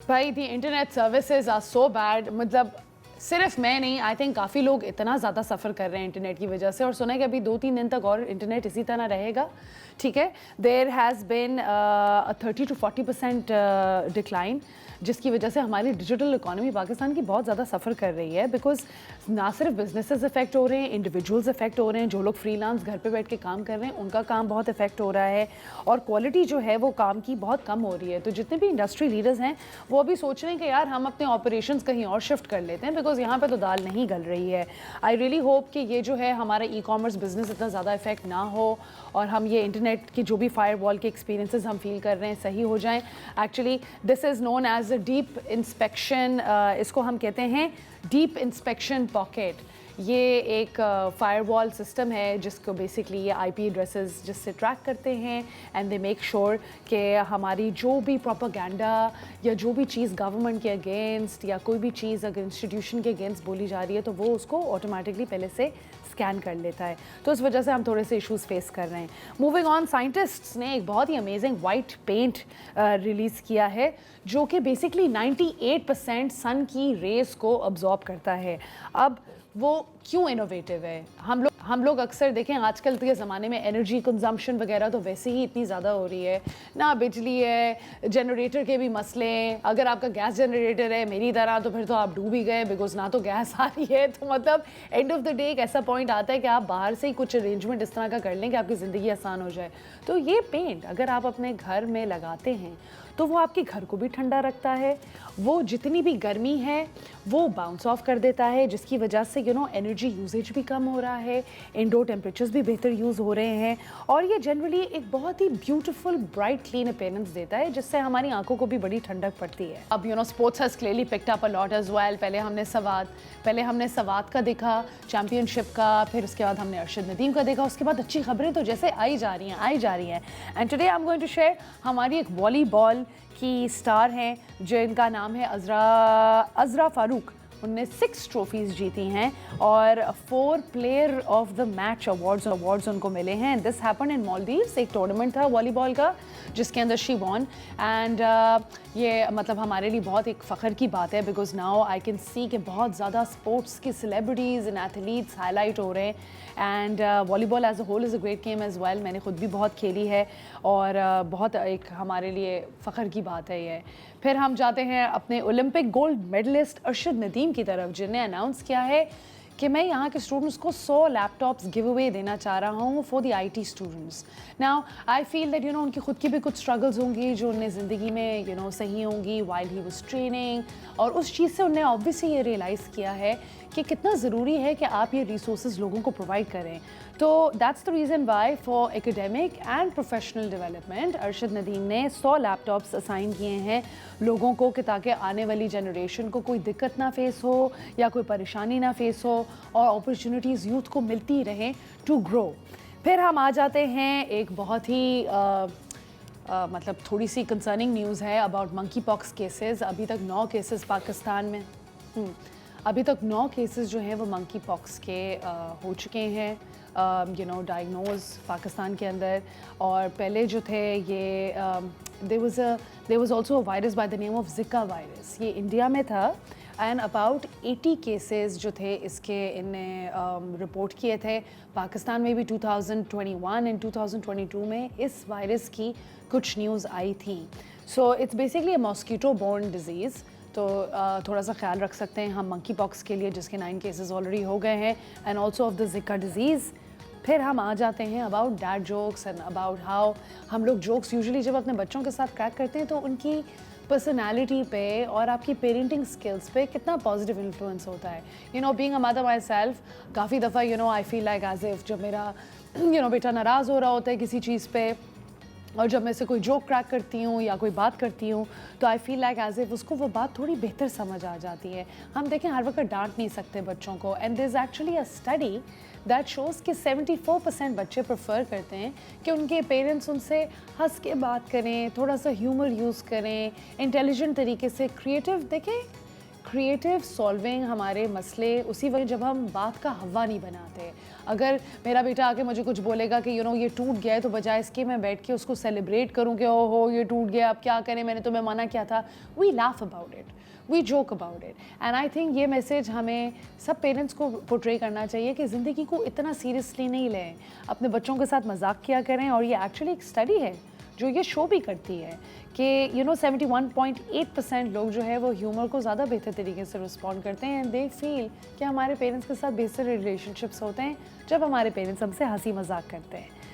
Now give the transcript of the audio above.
भाई the internet services are so bad. मतलब सिर्फ मैं नहीं, आई थिंक काफ़ी लोग इतना ज़्यादा सफ़र कर रहे हैं इंटरनेट की वजह से, और सुना है कि अभी 2-3 दिन तक और इंटरनेट इसी तरह रहेगा। ठीक है, देयर हैज़ बिन 30-40% डिक्लाइन, जिसकी वजह से हमारी डिजिटल इकॉनमी पाकिस्तान की बहुत ज़्यादा सफ़र कर रही है। बिकॉज ना सिर्फ बिजनेसेस इफेक्ट हो रहे हैं, इंडिविजुअल्स इफेक्ट हो रहे हैं, जो लोग फ्रीलांस घर पे बैठ के काम कर रहे हैं उनका काम बहुत इफेक्ट हो रहा है, और क्वालिटी जो है वो काम की बहुत कम हो रही है। तो जितने भी इंडस्ट्री लीडर्स हैं वो अभी सोच रहे हैं कि यार हम अपने ऑपरेशंस कहीं और शिफ्ट कर लेते हैं, बिकॉज यहाँ पे तो दाल नहीं गल रही है। आई रियली होप कि ये जो है हमारा ई कॉमर्स बिजनेस इतना ज़्यादा इफेक्ट ना हो, और हम ये इंटरनेट की जो भी फायर वॉल के एक्सपीरियंसेस हम फील कर रहे हैं सही हो जाएं। Actually this is known as a deep inspection, इसको हम कहते हैं डीप इंस्पेक्शन पॉकेट। ये एक फायरवॉल सिस्टम है जिसको बेसिकली ये आईपी एड्रेसेस जिससे ट्रैक करते हैं, एंड दे मेक श्योर कि हमारी जो भी प्रोपेगेंडा या जो भी चीज़ गवर्नमेंट के अगेंस्ट या कोई भी चीज़ अगर इंस्टीट्यूशन के अगेंस्ट बोली जा रही है तो वो उसको ऑटोमेटिकली पहले से स्कैन कर लेता है। तो इस वजह से हम थोड़े से इश्यूज फेस कर रहे हैं। मूविंग ऑन, साइंटिस्ट्स ने एक बहुत ही अमेजिंग वाइट पेंट रिलीज़ किया है जो कि बेसिकली 98% सन की रेस को अब्जॉर्ब करता है। अब वो क्यों इनोवेटिव है? हम लोग अक्सर देखें आजकल के ज़माने में एनर्जी कंजम्पशन वगैरह तो वैसे ही इतनी ज़्यादा हो रही है ना, बिजली है, जनरेटर के भी मसले हैं। अगर आपका गैस जनरेटर है मेरी तरह तो फिर तो आप डूब ही गए, बिकॉज ना तो गैस आ रही है। तो मतलब एंड ऑफ द डे एक ऐसा पॉइंट आता है कि आप बाहर से ही कुछ अरेंजमेंट इस तरह का कर लें कि आपकी ज़िंदगी आसान हो जाए। तो ये पेंट अगर आप अपने घर में लगाते हैं तो वो आपके घर को भी ठंडा रखता है, वो जितनी भी गर्मी है वो बाउंस ऑफ कर देता है, जिसकी वजह से एनर्जी यूजेज भी कम हो रहा है, इंडोर टेम्परेचर्स भी बेहतर यूज़ हो रहे हैं, और ये जनरली एक बहुत ही ब्यूटीफुल ब्राइट क्लीन अपीयरेंस देता है जिससे हमारी आंखों को भी बड़ी ठंडक पड़ती है। अब sports has clearly picked up a lot as well. पहले हमने सवाद का देखा, चैम्पियनशिप का, फिर उसके बाद हमने अरशद नदीम का देखा, उसके बाद अच्छी खबरें तो जैसे आई जा रही हैं। And today I am going to share हमारी एक वॉलीबॉल की स्टार हैं जिनका नाम है अज़रा फ़ारूक। उनने 6 ट्रॉफीज़ जीती हैं और 4 player of the match awards उनको मिले हैं। This happen in Maldives. एक टूर्नामेंट था वॉलीबॉल का जिसके अंदर शी वॉन, एंड ये मतलब हमारे लिए बहुत एक फ़ख्र की बात है, because now I can see कि बहुत ज़्यादा स्पोर्ट्स की सेलिब्रिटीज़ एंड एथलीट्स हाईलाइट हो रहे हैं, and volleyball as a whole is a great game as well. मैंने खुद भी बहुत खेली है और बहुत एक हमारे लिए फ़ख्र की बात है ये। फिर हम जाते हैं अपने Olympic gold medallist Arshad Nadeem की तरफ, जिन्हें अनाउंस किया है कि मैं यहाँ के स्टूडेंट्स को 100 लैपटॉप्स गिव अवे देना चाह रहा हूँ for the IT students. Now I feel that उनकी खुद की भी कुछ स्ट्रगल्स होंगी जो उन्हें ज़िंदगी में सही होंगी वाइल ही वाज ट्रेनिंग, और उस चीज़ से उन्हें ऑब्वियसली ये रियलाइज़ किया है कि कितना ज़रूरी है कि आप ये रिसोर्सेज लोगों को प्रोवाइड करें। तो that's the reason why for academic and professional development Arshad Nadeem ने 100 लैपटॉप्स असाइन किए हैं लोगों को, कि ताकि आने वाली जनरेशन को कोई दिक्कत ना फेस हो या कोई परेशानी ना फेस हो, और अपॉर्चुनिटीज़ यूथ को मिलती रहें टू ग्रो। फिर हम आ जाते हैं एक बहुत ही मतलब थोड़ी सी कंसर्निंग न्यूज़ है अबाउट मंकी पॉक्स केसेस। अभी तक 9 केसेस पाकिस्तान में अभी तक 9 केसेस जो हैं वो मंकी पॉक्स के हो चुके हैं डायग्नोज पाकिस्तान के अंदर। और पहले जो थे ये there was also a virus by the name of zika virus, ये इंडिया में था, एंड अबाउट 80 केसेस जो थे इसके इनने रिपोर्ट किए थे। पाकिस्तान में भी 2021 एंड 2022 में इस वायरस की कुछ न्यूज़ आई थी। So it's basically a mosquito borne disease. तो थोड़ा सा ख्याल रख सकते हैं हम मंकी पॉक्स के लिए, जिसके 9 केसेस ऑलरेडी हो गए हैं, and also of the zika disease. फिर हम आ जाते हैं about dad jokes and about how हम लोग जोक्स यूजुअली जब अपने बच्चों के साथ क्रैक करते हैं तो उनकी पर्सनालिटी पे और आपकी पेरेंटिंग स्किल्स पे कितना पॉजिटिव इन्फ्लुएंस होता है। Being a mother myself, काफ़ी दफ़ा I feel like as if जब मेरा बेटा नाराज़ हो रहा होता है किसी चीज़ पे, और जब मैं से कोई जोक क्रैक करती हूँ या कोई बात करती हूँ तो I feel like as if उसको वो बात थोड़ी बेहतर समझ आ जाती है। हम देखें हर वक्त डांट नहीं सकते बच्चों को, and there is actually a study that shows कि 74% बच्चे प्रेफर करते हैं कि उनके पेरेंट्स उनसे हंस के बात करें, थोड़ा सा ह्यूमर यूज़ करें, इंटेलिजेंट तरीके से क्रिएटिव क्रिएटिव सॉल्विंग हमारे मसले उसी वक्त जब हम बात का हवा नहीं बनाते। अगर मेरा बेटा आके मुझे कुछ बोलेगा कि ये टूट गया है, तो बजाय इसके मैं बैठ के उसको सेलिब्रेट करूं कि ओहो ये टूट गया, अब क्या करें, मैंने तुम्हें मना किया था। We laugh about it, we joke about it. And I think ये मैसेज हमें सब पेरेंट्स को पोर्ट्रे करना चाहिए कि ज़िंदगी को इतना सीरियसली नहीं लें, अपने बच्चों के साथ मजाक किया करें। और ये एक्चुअली एक स्टडी है जो ये शो भी करती है कि 71.8% लोग जो है वो ह्यूमर को ज़्यादा बेहतर तरीके से रिस्पॉन्ड करते हैं। एंड दे फील कि हमारे पेरेंट्स के साथ बेहतर रिलेशनशिप्स होते हैं जब हमारे पेरेंट्स हमसे हंसी मजाक करते हैं।